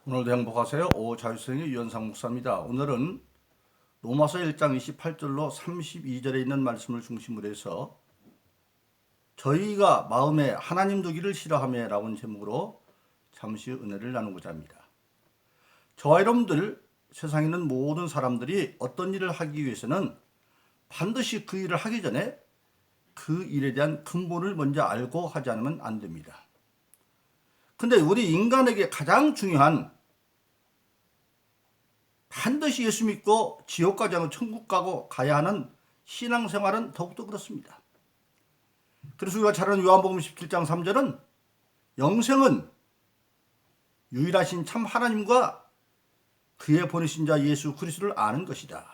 오늘도 행복하세요. 오자유성의 유현상 목사입니다. 오늘은 로마서 1장 28절로 32절에 있는 말씀을 중심으로 해서 저희가 마음에 하나님 두기를 싫어하며 라는 제목으로 잠시 은혜를 나누고자 합니다. 저와 여러분들 세상에 있는 모든 사람들이 어떤 일을 하기 위해서는 반드시 그 일을 하기 전에 그 일에 대한 근본을 먼저 알고 하지 않으면 안 됩니다. 근데 우리 인간에게 가장 중요한 반드시 예수 믿고 지옥 가지 않고 천국 가고 가야 하는 신앙생활은 더욱더 그렇습니다. 그래서 우리가 잘 아는 요한복음 17장 3절은 영생은 유일하신 참 하나님과 그의 보내신 자 예수 그리스도를 아는 것이다.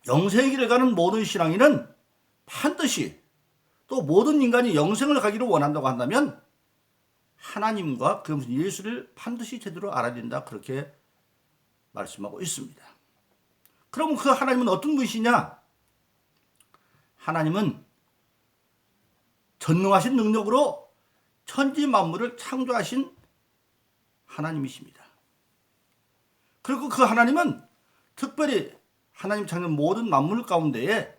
영생의 길을 가는 모든 신앙인은 반드시 또 모든 인간이 영생을 가기를 원한다고 한다면 하나님과 그 예수를 반드시 제대로 알아야 된다. 그렇게 말씀하고 있습니다. 그럼 그 하나님은 어떤 분이시냐? 하나님은 전능하신 능력으로 천지 만물을 창조하신 하나님이십니다. 그리고 그 하나님은 특별히 하나님 창조 모든 만물 가운데에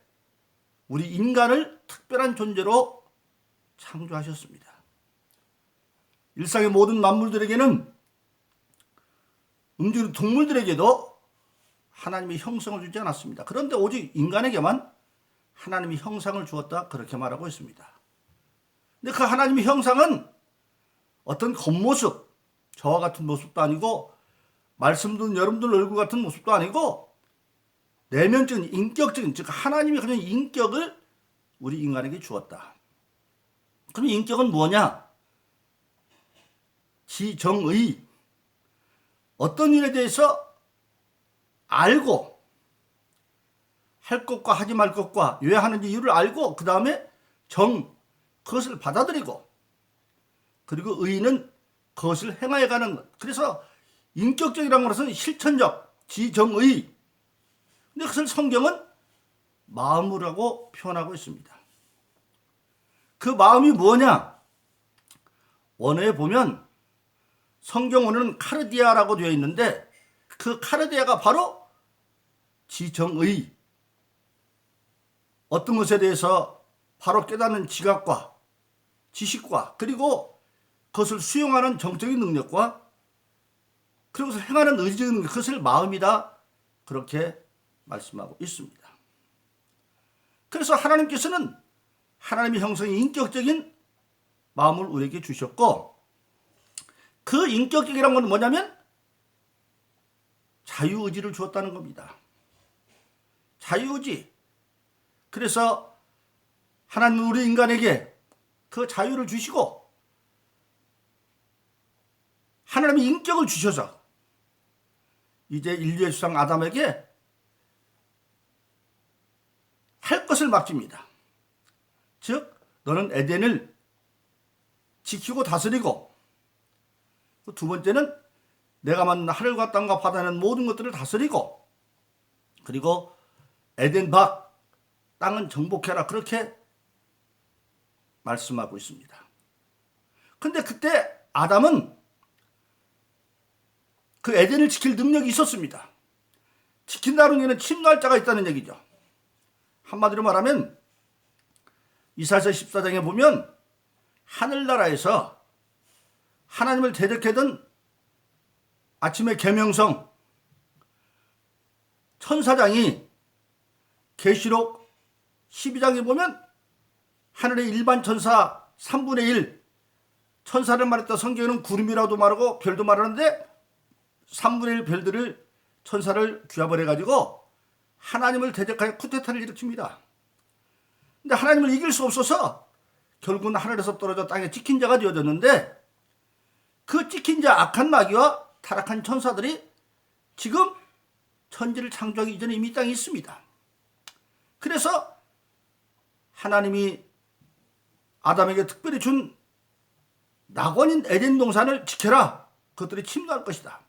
우리 인간을 특별한 존재로 창조하셨습니다. 일상의 모든 만물들에게는 음주 동물들에게도 하나님이 형성을 주지 않았습니다. 그런데 오직 인간에게만 하나님이 형상을 주었다 그렇게 말하고 있습니다. 근데 그 하나님의 형상은 어떤 겉모습, 저와 같은 모습도 아니고 말씀 듣는 여러분들 얼굴 같은 모습도 아니고 내면적인 인격적인 즉 하나님이 가진 인격을 우리 인간에게 주었다. 그럼 인격은 뭐냐? 지정의 어떤 일에 대해서 알고 할 것과 하지 말 것과 왜 하는지 이유를 알고 그 다음에 그것을 받아들이고 그리고 의는 그것을 행하여 가는 것. 그래서 인격적이라는 것은 실천적, 지정의. 근데 그것을 성경은 마음이라고 표현하고 있습니다. 그 마음이 뭐냐? 원어에 보면 성경 원어는 카르디아라고 되어 있는데 그 카르디아가 바로 지정의, 어떤 것에 대해서 바로 깨닫는 지각과 지식과 그리고 그것을 수용하는 정적인 능력과 그리고 행하는 의지적인 능력, 그것을 마음이다 그렇게 말씀하고 있습니다. 그래서 하나님께서는 하나님의 형성이 인격적인 마음을 우리에게 주셨고 그 인격적이란 건 뭐냐면 자유의지를 주었다는 겁니다. 자유의지. 그래서 하나님은 우리 인간에게 그 자유를 주시고 하나님의 인격을 주셔서 이제 인류의 주상 아담에게 할 것을 맡깁니다. 즉 너는 에덴을 지키고 다스리고 두 번째는 내가 만든 하늘과 땅과 바다는 모든 것들을 다스리고 그리고 에덴 밖 땅은 정복해라 그렇게 말씀하고 있습니다. 근데 그때 아담은 그 에덴을 지킬 능력이 있었습니다. 지킨다는 얘기는 침노할 자가 있다는 얘기죠. 한마디로 말하면 이사야서 14장에 보면 하늘나라에서 하나님을 대적하던 아침의 계명성 천사장이 계시록 12장에 보면 하늘의 일반 천사 3분의 1 천사를 말했다. 성경에는 구름이라도 말하고 별도 말하는데 3분의 1 별들을 천사를 규합을 해가지고 하나님을 대적하여 쿠데타를 일으킵니다. 근데 하나님을 이길 수 없어서 결국은 하늘에서 떨어져 땅에 찍힌 자가 되어졌는데 그 찍힌 자 악한 마귀와 타락한 천사들이 지금 천지를 창조하기 이전에 이미 땅에 있습니다. 그래서 하나님이 아담에게 특별히 준 낙원인 에덴 동산을 지켜라. 그것들이 침노할 것이다.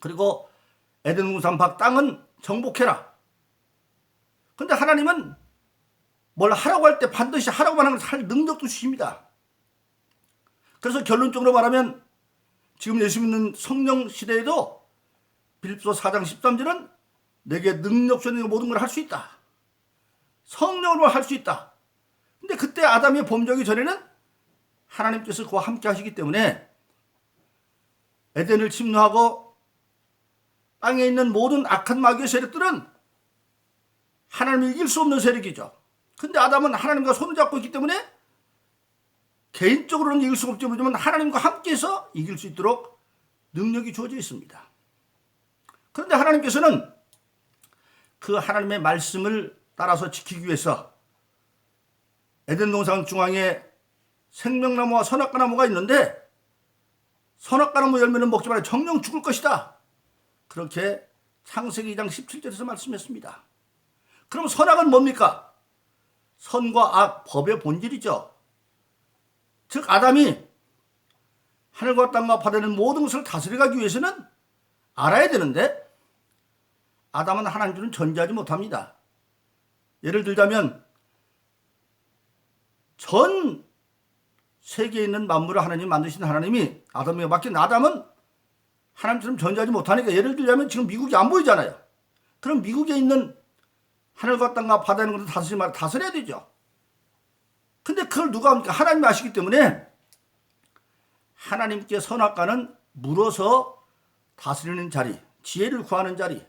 그리고 에덴 동산 밖 땅은 정복해라. 그런데 하나님은 뭘 하라고 할 때 반드시 하라고만 하는 걸 할 능력도 주십니다. 그래서 결론적으로 말하면 지금 예수 믿는 성령 시대에도 빌립보서 4장 13절은 내게 능력 주는 모든 걸 할 수 있다. 성령으로 할 수 있다. 근데 그때 아담이 범죄하기 전에는 하나님께서 그와 함께 하시기 때문에 에덴을 침노하고 땅에 있는 모든 악한 마귀의 세력들은 하나님을 이길 수 없는 세력이죠. 근데 아담은 하나님과 손을 잡고 있기 때문에 개인적으로는 이길 수가 없지만 하나님과 함께해서 이길 수 있도록 능력이 주어져 있습니다. 그런데 하나님께서는 그 하나님의 말씀을 따라서 지키기 위해서 에덴 동산 중앙에 생명나무와 선악과 나무가 있는데 선악과 나무 열매는 먹지 말아 정령 죽을 것이다. 그렇게 창세기 2장 17절에서 말씀했습니다. 그럼 선악은 뭡니까? 선과 악, 법의 본질이죠. 즉 아담이 하늘과 땅과 바다는 모든 것을 다스려가기 위해서는 알아야 되는데 아담은 하나님 주는 전제하지 못합니다. 예를 들자면 전 세계에 있는 만물을 하나님이 만드신 하나님이 아담에게 맡긴 아담은 하나님처럼 전제하지 못하니까 예를 들자면 지금 미국이 안 보이잖아요. 그럼 미국에 있는 하늘과 땅과 바다에 있는 것을 다스려야 되죠. 근데 그걸 누가 합니까? 하나님이 아시기 때문에 하나님께 선악과는 물어서 다스리는 자리, 지혜를 구하는 자리.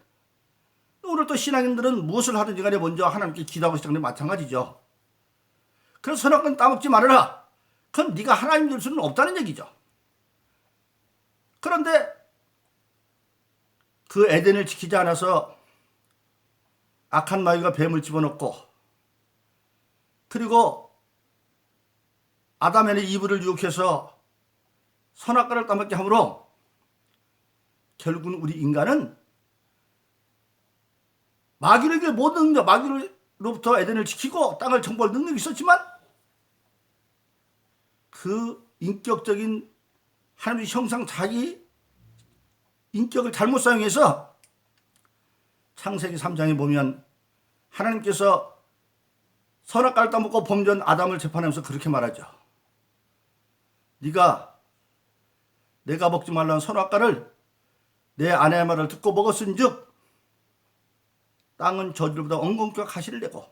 오늘 또 신앙인들은 무엇을 하든지 간에 먼저 하나님께 기도하고 시작하는 게 마찬가지죠. 그래서 선악과는 따먹지 말아라. 그건 네가 하나님 될 수는 없다는 얘기죠. 그런데 그 에덴을 지키지 않아서 악한 마귀가 뱀을 집어넣고 그리고 아담의 이브를 유혹해서 선악과를 따먹게 하므로 결국은 우리 인간은 마귀에게 모든 능력, 마귀로부터 에덴을 지키고 땅을 정복할 능력이 있었지만 그 인격적인 하나님의 형상 자기 인격을 잘못 사용해서 창세기 3장에 보면 하나님께서 선악과를 따먹고 범죄한 아담을 재판하면서 그렇게 말하죠. 네가 내가 먹지 말라는 선악과를 내 아내의 말을 듣고 먹었은즉 땅은 저주로보다 엉겅퀴와 가시를 내고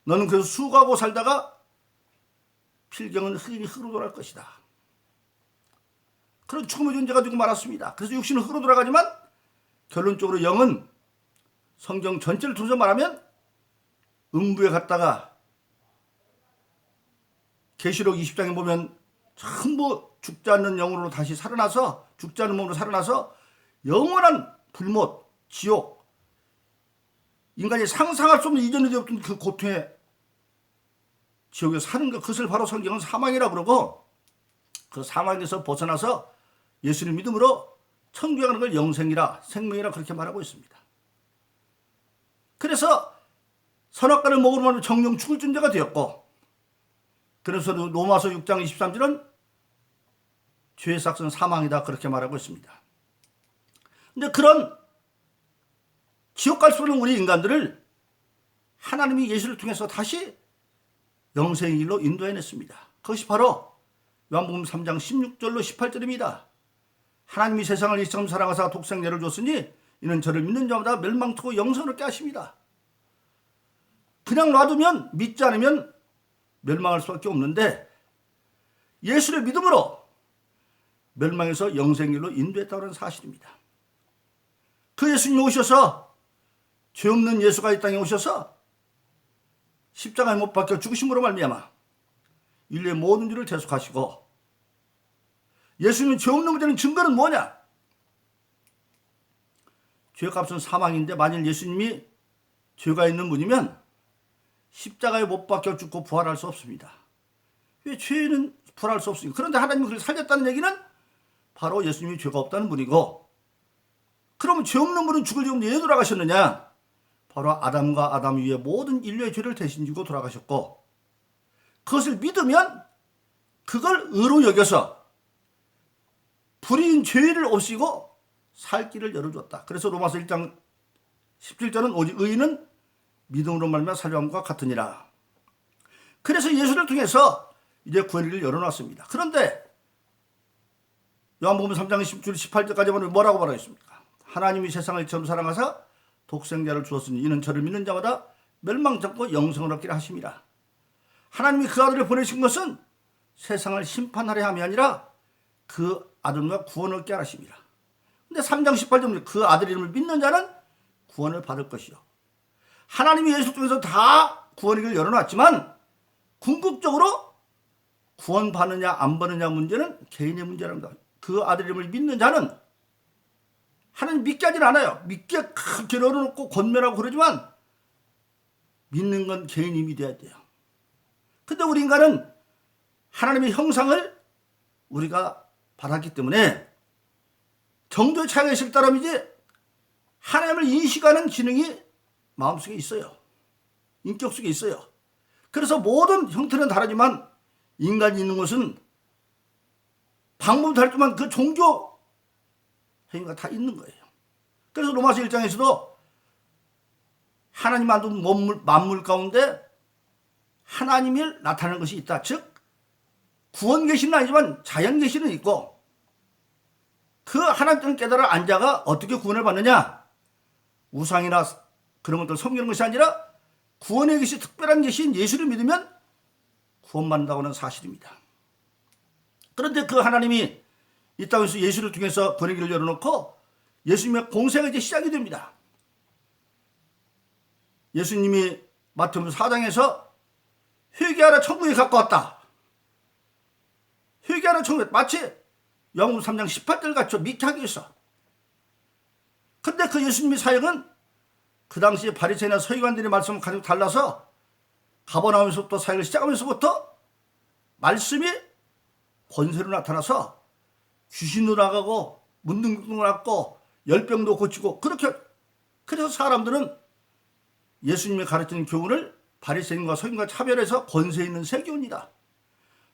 너는 그래서 수고하고 살다가 필경은 흙으로 돌아갈 것이다. 그런 죽음의 존재가 되고 말았습니다. 그래서 육신은 흙으로 돌아가지만 결론적으로 영은 성경 전체를 통해서 말하면 음부에 갔다가 계시록 20장에 보면 전부 죽지 않는 영으로 다시 살아나서 죽지 않는 몸으로 살아나서 영원한 불못, 지옥, 인간이 상상할 수 없는 이전에 되었던 그 고통의 지옥에 사는 것, 그것을 바로 성경은 사망이라고 그러고 그 사망에서 벗어나서 예수를 믿음으로 천국에 가는 걸 영생이라 생명이라 그렇게 말하고 있습니다. 그래서 선악과를 먹으면 정령 죽을 존재가 되었고 그래서 로마서 6장 23절은 죄의 삭은 사망이다 그렇게 말하고 있습니다. 근데 그런 지옥 갈 수 없는 우리 인간들을 하나님이 예수를 통해서 다시 영생의 길로 인도해냈습니다. 그것이 바로 요한복음 3장 16절로 18절입니다. 하나님이 세상을 이처럼 사랑하사 독생자를 줬으니 이는 저를 믿는 자마다 멸망토고 영생을 얻게 하십니다. 그냥 놔두면 믿지 않으면 멸망할 수밖에 없는데 예수를 믿음으로 멸망에서 영생길로 인도했다고 하는 사실입니다. 그 예수님이 오셔서 죄 없는 예수가 이 땅에 오셔서 십자가에 못 박혀 죽으심으로 말미암아 인류의 모든 죄를 대속하시고 예수님은 죄 없는 것에 증거는 뭐냐? 죄값은 사망인데 만일 예수님이 죄가 있는 분이면 십자가에 못 박혀 죽고 부활할 수 없습니다. 왜 죄는 부활할 수 없습니까? 그런데 하나님이 그를 살렸다는 얘기는 바로 예수님이 죄가 없다는 분이고 그러면 죄 없는 분은 죽을 지 없는데 왜 돌아가셨느냐? 바로 아담과 아담 위에 모든 인류의 죄를 대신 지고 돌아가셨고 그것을 믿으면 그걸 의로 여겨서 불의인 죄를 없이고 살 길을 열어줬다. 그래서 로마서 1장 17절은 오직 의인은 믿음으로 말미암아 살려함과 같으니라. 그래서 예수를 통해서 이제 구원의 길을 열어놨습니다. 그런데 요한복음 3장 10절 18절까지 보면 뭐라고 말하겠습니까? 하나님이 세상을 처음 사랑하사 독생자를 주었으니 이는 저를 믿는 자마다 멸망치 않고 영생을 얻기를 하심이라. 하나님이 그 아들을 보내신 것은 세상을 심판하려 함이 아니라 그 아들과 구원을 얻게 하심이라. 근데 3장 18절 그 아들 이름을 믿는 자는 구원을 받을 것이요. 하나님이 예수 통해서 다 구원의 길을 열어놨지만 궁극적으로 구원 받느냐 안 받느냐 문제는 개인의 문제랍니다. 그 아들 이름을 믿는 자는 하나님 믿게 하진 않아요. 믿게 크게 열어놓고 권면하고 그러지만 믿는 건 개인이 믿어야 돼요. 근데 우리 인간은 하나님의 형상을 우리가 받았기 때문에 정도의 차이가 있을 따름이지 하나님을 인식하는 기능이 마음속에 있어요. 인격 속에 있어요. 그래서 모든 형태는 다르지만 인간이 있는 것은 방법은 다르지만 그 종교 행위가 다 있는 거예요. 그래서 로마서 1장에서도 하나님 만든 만물 가운데 하나님이 나타나는 것이 있다. 즉 구원 계시는 아니지만 자연 계시는 있고 그 하나님을 깨달아 안 자가 어떻게 구원을 받느냐? 우상이나 그런 것들 섬기는 것이 아니라 구원의 계시 특별한 계시인 예수를 믿으면 구원받는다고 하는 사실입니다. 그런데 그 하나님이 이 땅에서 예수를 통해서 구원의 길을 열어놓고 예수님의 공생이 이제 시작이 됩니다. 예수님이 마태복음 4장에서 회개하라 천국에 가까웠다. 회개하라 천국에 마치 요한복음 3장 18절 같이 믿게 하기 위해서. 근데 그 예수님의 사역은 그 당시에 바리새인이나 서기관들의 말씀은 가지고 달라서 가버나움에서부터 사역을 시작하면서부터 말씀이 권세로 나타나서 귀신도 나가고 문둥병도 낫고 열병도 고치고 그렇게. 그래서 사람들은 예수님이 가르치는 교훈을 바리새인과 서기관과 차별해서 권세 있는 새 교훈이다.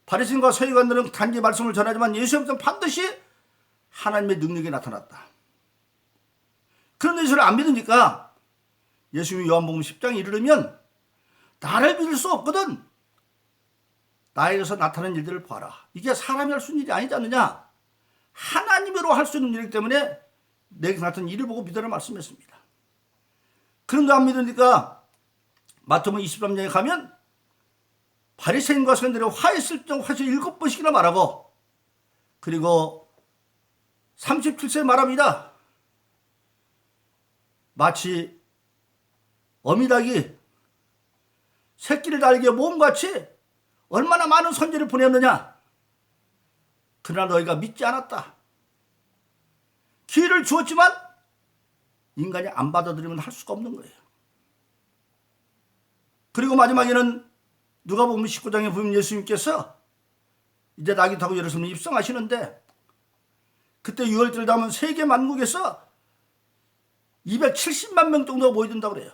바리새인과 서기관들은 단지 말씀을 전하지만 예수님은 반드시 하나님의 능력이 나타났다. 그런데 예수를 안 믿으니까 예수님이 요한복음 10장에 이르르면 나를 믿을 수 없거든. 나에게서 나타나는 일들을 봐라. 이게 사람이 할 수 있는 일이 아니지 않느냐. 하나님으로 할 수 있는 일이기 때문에 내게 나타난 일을 보고 믿으라 말씀했습니다. 그런데 안 믿으니까 마태복음 23장에 가면 바리새인과 서기관들이 화했을 때 화해서 7번씩이나 말하고 그리고 37세 말합니다. 마치 어미닭이 새끼를 달기에 몸같이 얼마나 많은 선지를 보냈느냐. 그러나 너희가 믿지 않았다. 기회를 주었지만 인간이 안 받아들이면 할 수가 없는 거예요. 그리고 마지막에는 누가복음 19장에 보면 예수님께서 이제 낙이 타고 예루살렘에 입성하시는데 그때 6월절 되면 세계 만국에서 270만 명 정도가 모여든다고 그래요.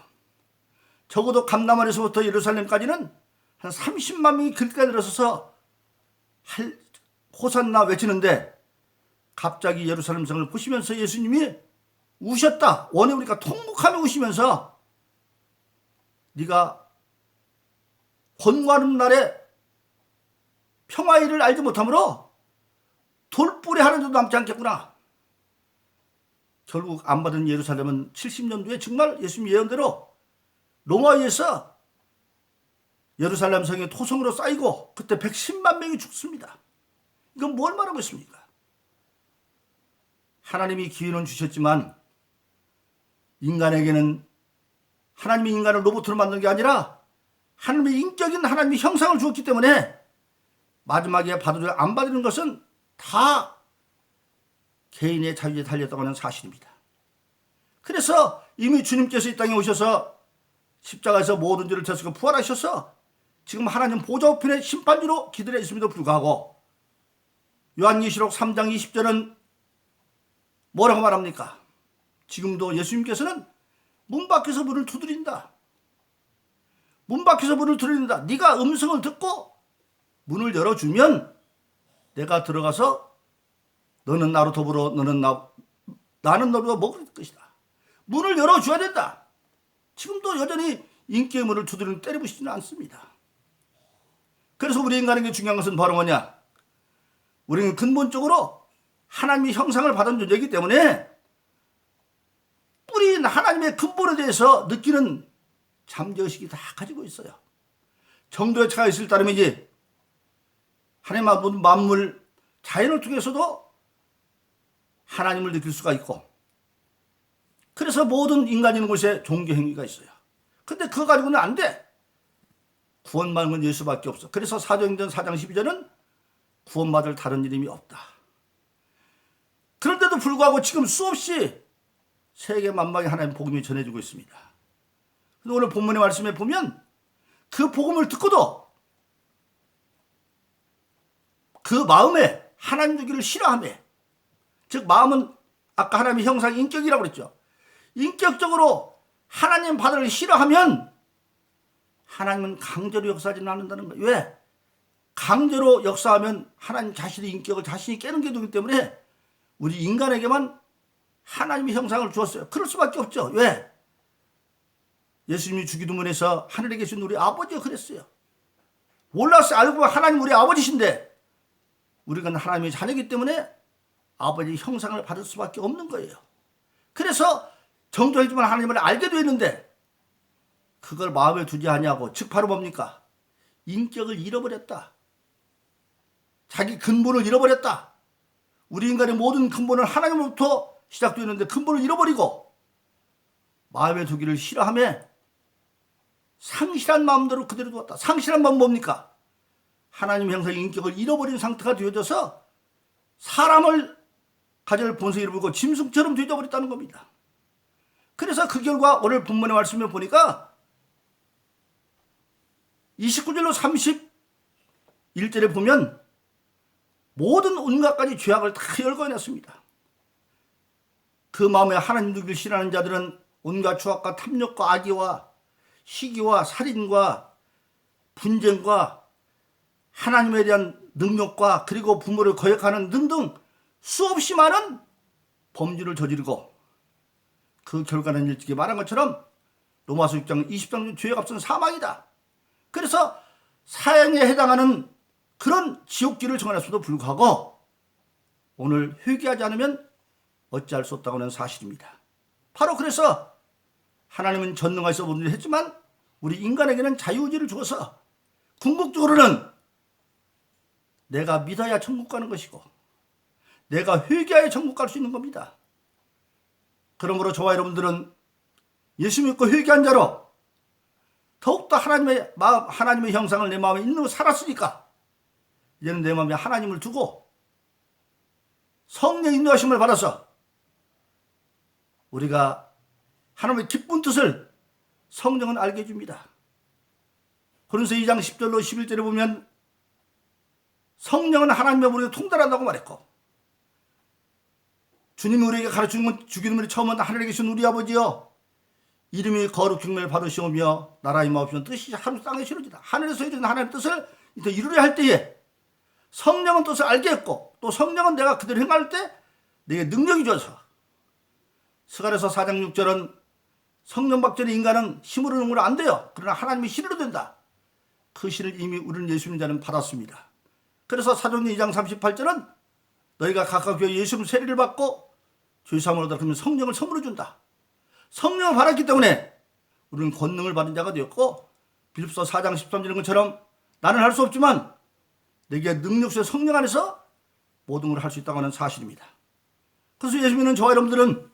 적어도 감남원에서부터 예루살렘까지는 한 30만 명이 길가에 들어서서 호산나 외치는데 갑자기 예루살렘 성을 보시면서 예수님이 우셨다. 원해 우리가 통곡하며 우시면서 네가 권고하는 날에 평화의 일을 알지 못하므로 돌뿌리 하나도 남지 않겠구나. 결국 안 받은 예루살렘은 70년 뒤에 정말 예수님 예언대로 로마에서 예루살렘 성이 토성으로 쌓이고 그때 110만 명이 죽습니다. 이건 뭘 말하고 있습니까? 하나님이 기회는 주셨지만 인간에게는 하나님이 인간을 로봇으로 만든 게 아니라 하나님의 인격인 하나님의 형상을 주었기 때문에 마지막에 받아들여 안 받는 것은 다 개인의 자유에 달렸다고 하는 사실입니다. 그래서 이미 주님께서 이 땅에 오셔서 십자가에서 모든 죄를 졌고 부활하셔서 지금 하나님 보좌 우편의 심판주로 기다려 있음에도 불구하고 요한계시록 3장 20절은 뭐라고 말합니까? 지금도 예수님께서는 문 밖에서 문을 두드린다. 문 밖에서 문을 두드린다. 네가 음성을 듣고 문을 열어주면 내가 들어가서 너는 나로 더불어 나는 너로 먹을 것이다. 문을 열어줘야 된다. 지금도 여전히 인기의 문을 두드리는 때려부시지는 않습니다. 그래서 우리 인간에게 중요한 것은 바로 뭐냐? 우리는 근본적으로 하나님의 형상을 받은 존재이기 때문에 뿌리인 하나님의 근본에 대해서 느끼는 잠재의식이 다 가지고 있어요. 정도의 차가 있을 따름이지 하나님의 모든 만물, 자연을 통해서도 하나님을 느낄 수가 있고, 그래서 모든 인간이 있는 곳에 종교 행위가 있어요. 근데 그거 가지고는 안 돼. 구원 받는 건 예수밖에 없어. 그래서 사도행전 4장 12절은 구원받을 다른 이름이 없다. 그런데도 불구하고 지금 수없이 세계 만방에 하나님 복음이 전해지고 있습니다. 근데 오늘 본문의 말씀에 보면 그 복음을 듣고도 그 마음에 하나님 두기를 싫어하며, 즉 마음은 아까 하나님의 형상 인격이라고 그랬죠. 인격적으로 하나님 받을 싫어하면 하나님은 강제로 역사하지는 않는다는 거예요. 왜? 강제로 역사하면 하나님 자신의 인격을 자신이 깨는 게 되기 때문에 우리 인간에게만 하나님의 형상을 주었어요. 그럴 수밖에 없죠. 왜? 예수님이 주기도문에서 하늘에 계신 우리 아버지가 그랬어요. 몰랐어요. 알고 보면 하나님 우리 아버지신데 우리가 하나님의 자녀이기 때문에 아버지의 형상을 받을 수밖에 없는 거예요. 그래서 정도이지만 하나님을 알게 되었는데 그걸 마음에 두지 아니하고, 즉 바로 뭡니까? 인격을 잃어버렸다. 자기 근본을 잃어버렸다. 우리 인간의 모든 근본은 하나님으로부터 시작되어 있는데 근본을 잃어버리고 마음에 두기를 싫어하며 상실한 마음대로 그대로 두었다. 상실한 마음은 뭡니까? 하나님의 형상의 인격을 잃어버린 상태가 되어져서 사람을 가질 본성을 잃어버리고 짐승처럼 되어버렸다는 겁니다. 그래서 그 결과 오늘 본문의 말씀에 보니까 29절로 31절에 보면 모든 온갖 가지 죄악을 다 열거해놨습니다. 그 마음에 하나님 두기를 싫어하는 자들은 온갖 추악과 탐욕과 악의와 시기와 살인과 분쟁과 하나님에 대한 능력과 그리고 부모를 거역하는 등등 수없이 많은 범죄를 저지르고, 그 결과는 일찍이 말한 것처럼 로마서 6장 20장 죄의 값은 사망이다. 그래서 사형에 해당하는 그런 지옥길을 정해놨음에도 불구하고 오늘 회개하지 않으면 어찌할 수 없다고 하는 사실입니다. 바로 그래서 하나님은 전능하셔서 모든 일을 했지만 우리 인간에게는 자유의지를 주어서 궁극적으로는 내가 믿어야 천국 가는 것이고 내가 회개하여 천국 갈 수 있는 겁니다. 그러므로 저와 여러분들은 예수 믿고 회개한 자로 더욱더 하나님의 형상을 내 마음에 있는 걸 살았으니까 이제는 내 마음에 하나님을 두고 성령의 인도하심을 받아서 우리가 하나님의 기쁜 뜻을 성령은 알게 해줍니다. 고린도서 2장 10절로 11절에 보면 성령은 하나님의 우리가 통달한다고 말했고, 주님이 우리에게 가르치는 건 주기도문에 처음은 하늘에 계신 우리 아버지여 이름이 거룩 경배를 받으시오며 나라의 마옵시면 뜻이 하루 땅에 이루어지다. 하늘에서 이루어진 하나님의 뜻을 이루려 할 때에 성령은 뜻을 알게 했고, 또 성령은 내가 그대로 행할 때 내게 능력이 줘서, 스가랴서 4장 6절은 성령 박전의 인간은 힘으로 능으로 안 돼요. 그러나 하나님이 신으로 된다. 그 신을 이미 우리는 예수 믿는 자는 받았습니다. 그래서 사도행전 2장 38절은 너희가 각각 교회 예수님 세례를 받고 죄사함을 얻어 그러면 성령을 선물로 준다. 성령을 받았기 때문에 우리는 권능을 받은 자가 되었고, 빌립보서 4장 13절인 것처럼 나는 할 수 없지만 내게 능력수의 성령 안에서 모든 걸 할 수 있다고 하는 사실입니다. 그래서 예수 믿는 저와 여러분들은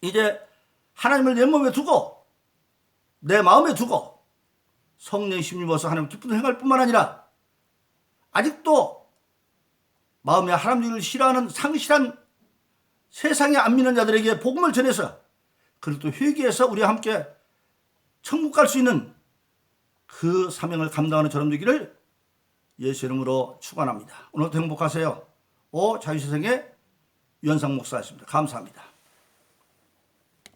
이제 하나님을 내 몸에 두고 내 마음에 두고 성령의 힘입어서 하나님 기쁜 행할 뿐만 아니라 아직도 마음에 하나님을 싫어하는 상실한 세상에 안 믿는 자들에게 복음을 전해서 그리고 또 회개해서 우리와 함께 천국 갈 수 있는 그 사명을 감당하는 저런 되기를 예수 이름으로 축원합니다. 오늘도 행복하세요. 자유세상의 유현상 목사였습니다. 감사합니다.